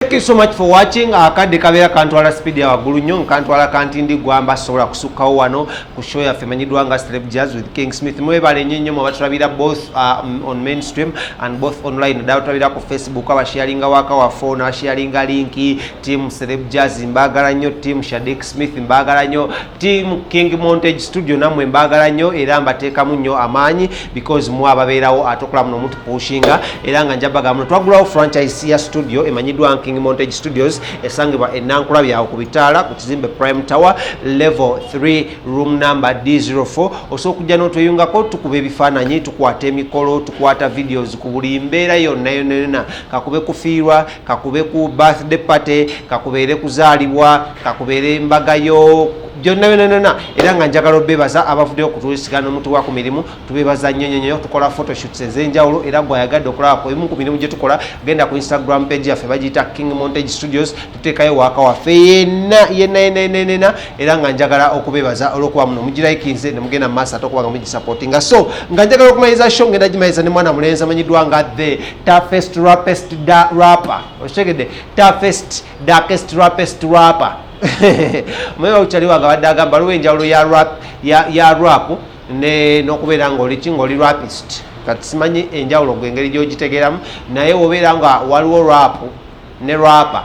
Thank you so much for watching. Akadde kabera kantwala speed ya wagulu nnyo nkantwala kantindi gwamba sobola kusukawo wano ku show yaffe emanyiddwa nga Celeb Jazz with King Smith. Mwebale nnyo nnyo mubatulabira both on mainstream and both online. Naddala tulabira ku Facebook abasharinga waka wa phone abasharinga linki team Celeb Jazz mbagala nnyo, team Shadik Smith mbagala nnyo, team King Montage Studio namwe mbagala nnyo era mbateekamu nnyo amaanyi because mwa ababeerawo atokola muno omuntu pushinga era nga njabaga muno twagulawo franchise ya studio emanyiddwa King Montage Studios esangibwa enankula byawo ku bitaala ku kizimbe Prime Tower level 3 room number D04. Osobola okujja n'otweyungako tukuba ebifaananyi tukwata emikolo tukwata videos ku buli mbeera yonna kakube kufiirwa kakube ku birthday party kakubeere kuzaalibwa kakubeere embagayo byonna era nga njagala obebaza abavuddeyo okutuusigana omuntu wa ku mirimu tubebaza nnyo tukola photoshoots ez'enjawulo era gwayagadde okulabako ebimu ku mirimu gye tukola genda ku Instagram page yaffe bagiyita King Montage Studios tuteekayo waaka waffe yenna era nga njagala okubebaza olw'okuba muno mugiraikinze ne mugenda mu maaso ate okuba nga mugisupportinga. So nga njagala okumaliriza show ngenda gimaliriza ne mwana mulenzi amanyiddwa nga the toughest rapper okitegedde toughest darkest rapper mwewe uchaliwa gabadde agamba waliwo enjawulo ya rap n'okubeera ng'oli rapist kati simanyi enjawulo gwengeri gy'ogitegeeramu naye wobeera nga waliwo rap ne rapper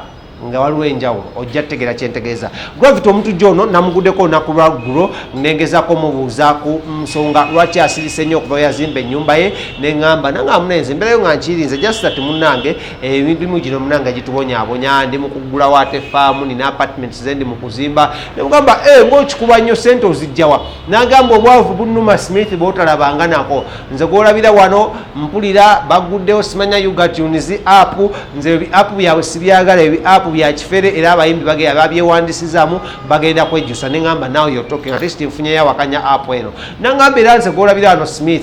nga waliwo enjawulo ojja tutegeera kyentegeeza. Gravity omuntu gyono namuguddeko olunaku lwaggulo nengezako mubuuza ku nsonga lwaki asirise nnyo okuva yazimba ennyumba ye neŋŋamba nanga munenze embeerayo nga nkirinze jasita timunnange emirimu gino munange gitubonyaabonya ndi mu kugulawo ate faamu nina apartments ze ndi mu kuzimba nemugamba ng'okikuba nnyo sente ozijjawa n'agamba obwavu bunnuma Smith bw'otalabanga nako nze gw'olabira wano mpulira baguddewo simanya Ugatunes app nze app byabwe sibyagala app bya kifere era abayimbi bagenda babyewandisizaamu bagenda kwejjusa neŋŋamba now you're talking at least nfunyeyo awakanya app eno naŋŋamba era nze gw'olabira wano Smith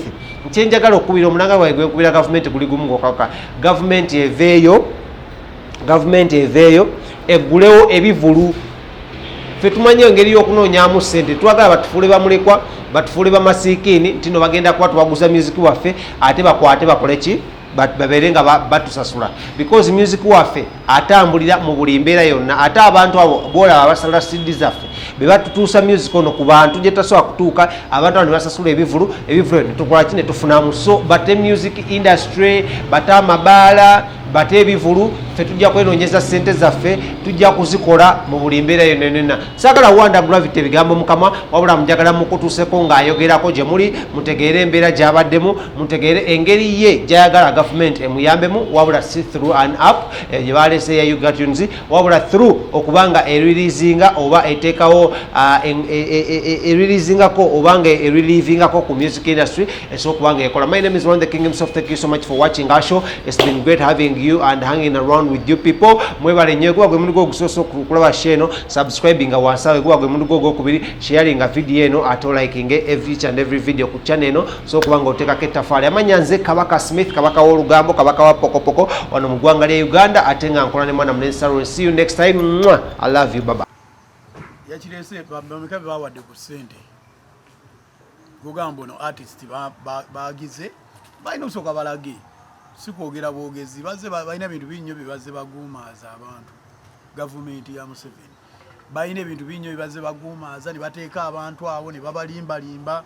kyenjagala okubira omunanga gwange gwekubira gavumenti guli gumu ng'okaka gavumenti eveeyo eggulewo ebivulu ffe tumanyi engeri y'okunoonyaamu ssente twagala batufuule bamulekwa batufuule bamasiikiini ntino bagenda kuba tubaguza music waffe ate bakwate bakole ki babeere nga batusasula because music waffe atambulira mu buli mbeera yonna ate abantu abo boolaba abasala CD zaffe be batutuusa music ono ku bantu gye tasobola kutuuka abantu abo ne basasula ebivulu ne tukola ki ne tufunamu. So bate music industry bate amabaala bate ebivulu ffe tujja kwenoonyeza ssente zaffe tujja kuzikola mu buli mbeera yonna. Saagala wanda Gravity ebigambo mukama wabula mujagala mukutuuseko ng'ayogerako gye muli mutegeere embeera gy'abaddemu mutegeere engeri ye gy'ayagala gavumenti emuyambemu wabula si through an app gye baleese ya Ugatunes wabula through okubanga erilizinga oba eteekawo eriliizingako oba nga eriliivingako ku music industry esobola okubanga ekola. My name is Ron the King himself. Thank you so much for watching our show. It's been great having you and hanging around with you people. Mwebale nnyo kuba gwe mundu gwo gusoso okulaba sheno subscribing nga wansawe kuba gwe mundu gwo gwokubiri sharing video eno ate liking each and every video ku channel eno so kubanga oteekako ettafaali. Amanya nze Kabaka Smith kabaka w'olugambo kabaka wa pokopoko wano mu ggwanga lya Uganda ate nga nkola ne mwana munenzi Salon. See you next time. I love you. Baba yakirese bamekabe bawadde ku ssente gogamba ono artist bagize balina osooka balage sikwogera bwogezi bazze balina bintu binnyo byebaze baguumaaza abantu gavumenti ya Museveni balina ebintu binnyo byebaze baguumaaza ne bateeka abantu abo ne babalimbalimba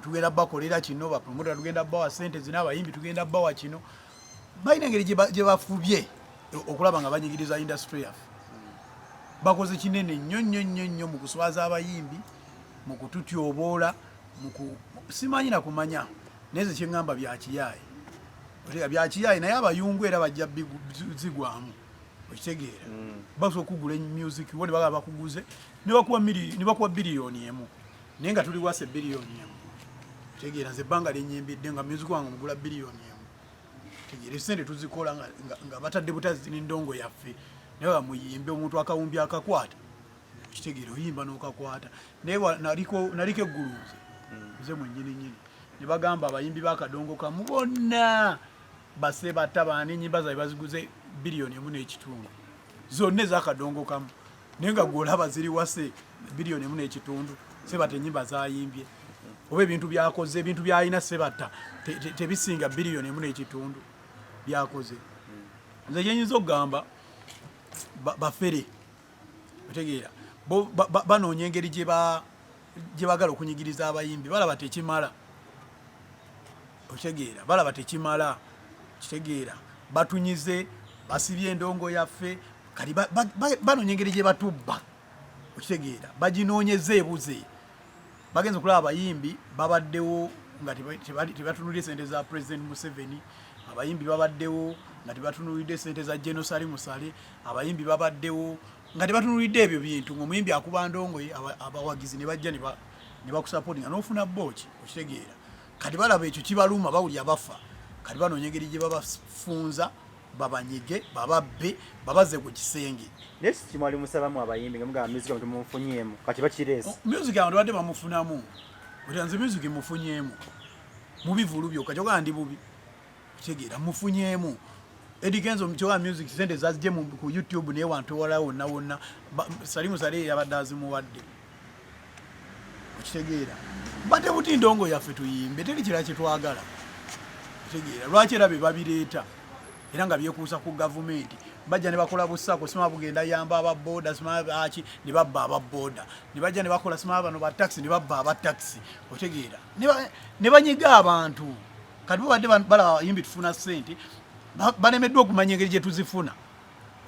tugenda bakolera kino bapromota tugenda bawa ssente zina abayimbi tugenda bawa kino balina engeri gye bafubye okulaba nga banyigiriza industry yaffe bakoze kinene nnyo mu kuswaza abayimbi mu kututyoboola simanyi na kumanya neze kyeŋŋamba byakiyaaye byakiyaaye naye abayungu era bajja zigwamu okitegeera basobola okugula music wo ne bagala bakuguze ne bakuwa biliyoni emu naye nga tuli wase biliyoni emu okitegeera nze ebbanga lyenyimbidde nga music wange mugula biliyoni emu tegeera esente tuzikola nga batadde butazi n'endongo yaffe naye bamuyimbe omuntu akawumbi akakwata okitegeera oyimba n'okakwata naye naliko eggulunze nze mwennyini ne bagamba abayimbi b'akadongo kamu bonna basebata baani ennyimba zaabwe baziguze biliyoni emu n'ekitundu zonna ez'akadongo kamu naye nga gw'olaba ziri wase biliyoni emu n'ekitundu sebata ennyimba zayimbye oba ebintu byakoze ebintu byalina sebata tebisinga biliyoni emu n'ekitundu byakoze nze kyenyinza okugamba bafere otegeera banoonya engeri gye bagala okunyigiriza abayimbi balaba tekimala otegeera balaba tekimala kitegeera batunyize basibye endongo yaffe kali banoonya engeri gye batubba okitegeera baginoonyeza ebuze bagenza okulaba abayimbi babaddewo nga tebatunulidde sente za President Museveni abayimbi babaddewo nga tebatunulidde sente za Genosari Musale abayimbi babaddewo nga tebatunulidde ebyo bintu ng'omuyimbi akuba ndongoye abawagizi ne bajja ne bakusapootinga n'ofuna booki okitegeera kati balaba ekyo kibaluma bawulya bafa kati banoonya engeri gye babafunza babanyige bababbe babaze ku kisenge nesi kimwali musabamu abayimbi nga mugamba music abantu mumufunyeemu kati bakiresi music abantu badde bamufunamu otanze music mufunyeemu mubivulu byokka kyogaa ndi bubi kitegeera mufunyeemu Eddie Kenzo mchoga music sente zazije ku YouTube ne wantu wala wonna Salimu Sale yabadde azimuwadde okitegeera bate buti ndongo yaffe tuyimbe teri kira kitwagala okitegeera lwaki era be babireeta era nga byekuusa ku gavumenti bajja ne bakola busako sima bugenda yamba aba boda sima aki ne babba aba boda ne bajja ne bakola sima bano ba taxi ne babba aba taxi okitegeera ne banyiga abantu kati badde bala yimbi tufuna sente balemeddwa okumanya engeri gye tuzifuna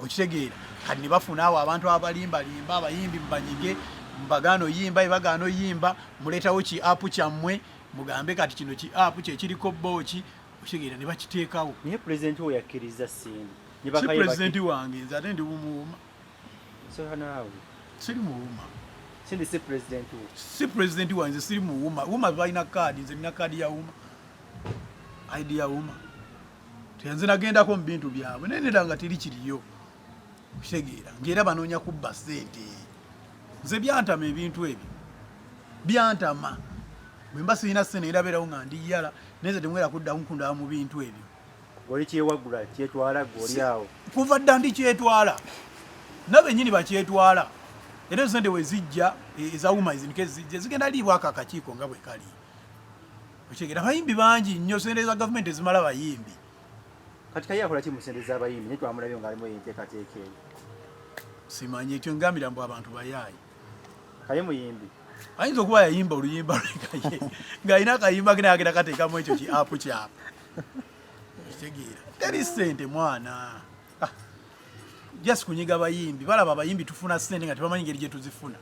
okitegeera kati ne bafuna awo abantu abalimbalimba abayimbi mbanyige mbagano yimba ebagano yimba muleetawo ki apu kyammwe mugambe kati kino ki apu kyekiriko booki okitegeera ne bakiteekawo niye president oyo yakkiriza sindi si president wange nze ate ndi bumuwuma siri muwuma sindi si president oyo si president wange siri muwuma wuma balina kaadi nze nina kaadi ya wuma ID ya wuma tenze nagendako mu bintu byabwe nenera nga teri kiriyo okitegeera ng'era banoonya kubba ssente nze byantama ebintu ebyo byantama bwe mba sirina ssente erabeerawo nga ndiyala neze temwera kuddamu nkundaba mu bintu ebyo oli kyewagula kyetwala goli awo kuva dda ndi kyetwala nabennyini bakyetwala era ssente we zijja ezawuma ezinike zijja zigenda liibwako akakiiko nga bwe kali okitegeera bayimbi bangi nnyo ssente za gavumenti ezimala bayimbi kati kaye akola ki mu ssente z'abayimbi naye twamulabye ng'alimu enteekateeka eyo simanyi ekyo ngambira mbu abantu bayaayi kaye muyimbi ayinza okuba yayimba oluyimba lwekaye ng'alina akayimba ge nagenda kateekamu ekyo ki apu kyapu okitegeera teri ssente mwana just kunyiga bayimbi balaba abayimbi tufuna ssente nga tebamanyi ngeri gye tuzifuna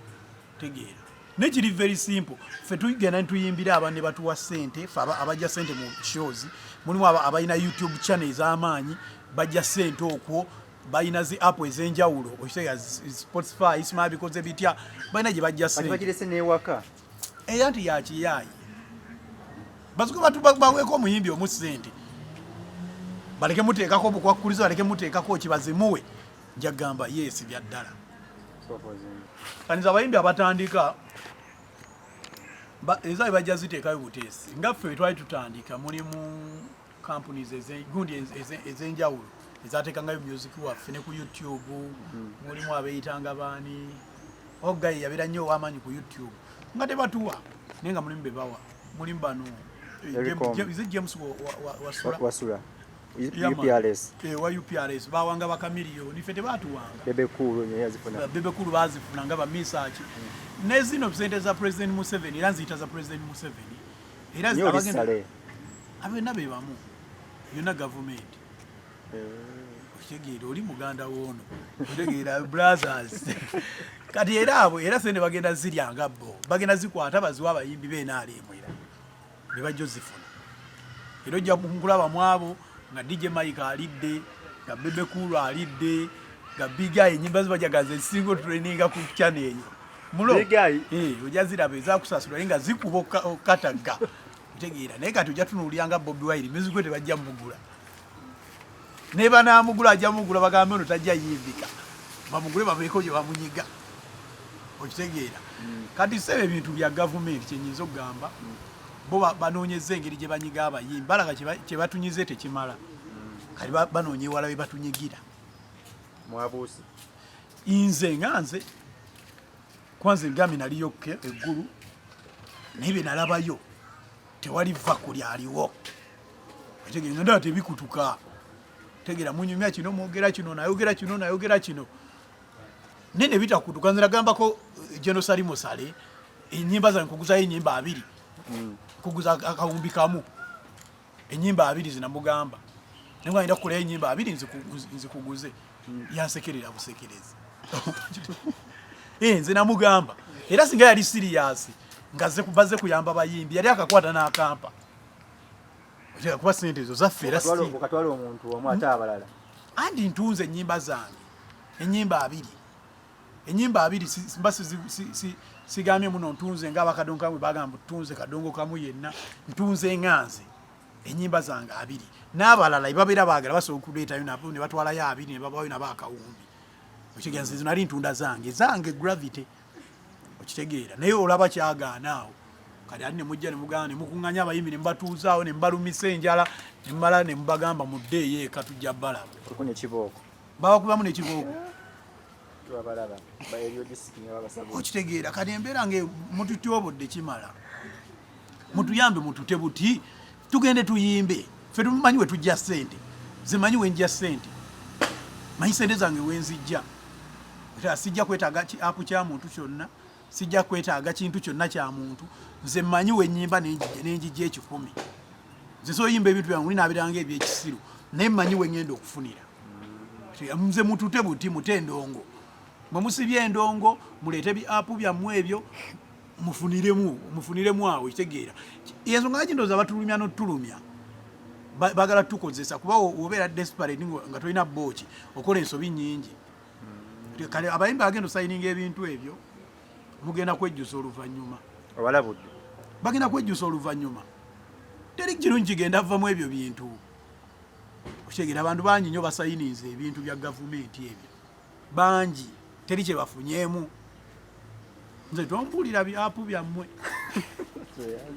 tegeera nekiri very simple ffe tugenda nituyimbira abantu ne batuwa ssente ffe abajja ssente mu shows mulimu abalina YouTube channel ez'amaanyi bajja ssente okwo balina zi app ez'enjawulo okitegeera Spotify isima bikoze bitya balina gye bajja ssente bagirese n'ewaka era nti yakiyaayi bazuka baweeko omuyimbi omu ssente baleke muteekako bukwakkulizo baleke muteekako kibazimuwe njagamba yes bya ddala kaniza abayimbi abatandika ezawe bajja ziteekayo buteesi nga ffe twali tutandika mulimu companies gundi ez'enjawulo ezateekangayo music waffe ne ku YouTube mulimu abeeyitanga baani ogayi yabeera nnyo ow'amaanyi ku YouTube nga tebatuwa naye nga mulimu bebawa mulimu bano James wasula UPRS wa UPRS bawanga bakamiliyoni ffe tebatuwanga Bebe Kulu bazifuna nga bamisaaki ne zino ssente za President Museveni era nziyita za President Museveni era abena be bamu yonna gavumenti okitegeera oli muganda woono otegeera brothers kati era abo era ssente bagenda ziryanga bo bagenda zikwata baziwa abayimbi beenaalimu era ne bajja ozifuna era ojja kulaba mu abo nga DJ Mike alidde nga Bebe Kulu alidde nga Bigai enyimba zibajagaza single traininga ku channel eyo mulo Bigai ojja ziraba ezakusasula nga zikuba okataga otegeera naye kati ojja tunuulyanga Bobi Wine music we tebajja mugula ne banaamugula ajja mugula bagambe ono tajja yimbika bamugule babeeko gye bamunyiga okitegeera kati sebe ebintu bya gavumenti kyenyinza okugamba bo banoonyeza engeri gye banyiga abayimbi balaga kye batunyize tekimala kati banoonye ewala we batunyigira mwabuusi nze nga nze kwanze ngami naliyo eggulu naye bye nalabayo tewali vaku lyaliwo tegeera ndaba tebikutuka tegeera munyumya kino mwogera kino nayogera kino nene bitakutuka nzira gambako General Salimo Sale enyimba za nkuguza enyimba 2 kuguza akawumbi kamu enyimba 2 zinamugamba nenga enda kula enyimba 2 nzikuguze yansekerera busekereza nze namugamba era singa yali serious ngaze kubaze kuyamba bayimbi yali akakwata n'akampa kuba sente ezo zaffe era ukatwala omuntu omu ate abalala andi ntunze enyimba zange enyimba 2 enyimba 2 mbasi sigambye muno ntunze ng'abakadongo kamwe bagamba tunze kadongo kamu yenna ntunze nganze enyimba zange 2 n'abalala ibabeera baagala basobola okuleetayo nabo ne batwalayo 2 ne babayo nabo akawumbi okigenza ezo nali ntunda zange gravity okitegeera naye olaba kyaganaawo kati ati ne mujja ne mugamba ne mukuŋŋanya abayimbi ne mbatuuzaawo ne mbalumisa enjala ne mmala ne mbagamba muddeeyo eka tujja balaba okunya ekibooko babakubamu n'ekibooko tubabalaba baeryo disiki ne babasaba okitegeera kati embeera nga mututyobodde kimala mutuyambe mutute buti tugende tuyimbe ffe tumanyi we tujja ssente zimanyi we njja ssente manyi ssente zange wenzijja era sijja kwetaaga apu kya muntu kyonna sijja kwetaaga kintu kyonna kya muntu nze mmanyi we nnyimba n'enjijja 10 nze soyimba ebintu byange ninaabiranga ebyekisiru naye mmanyi we ngenda okufunira nze mutute buti mute endongo mwe musibye endongo muleete apu byammwe ebyo mufuniremu awo kitegeera ensonga laki ndowooza batulumya n'otulumya bagala tukozesa kuba obeera desperate nga tolina booki okola ensobi nnyingi kale abayimbi agenda osayininga ebintu ebyo mugenda kwejjusa oluvannyuma obalabudde bagenda kwejjusa oluvannyuma teri kirungi kigenda vamu ebyo bintu okitegeera abantu bangi nnyo basayiniza ebintu bya gavumenti ebyo bangi teri kye bafunyeemu nze tompuulira byapu byammwe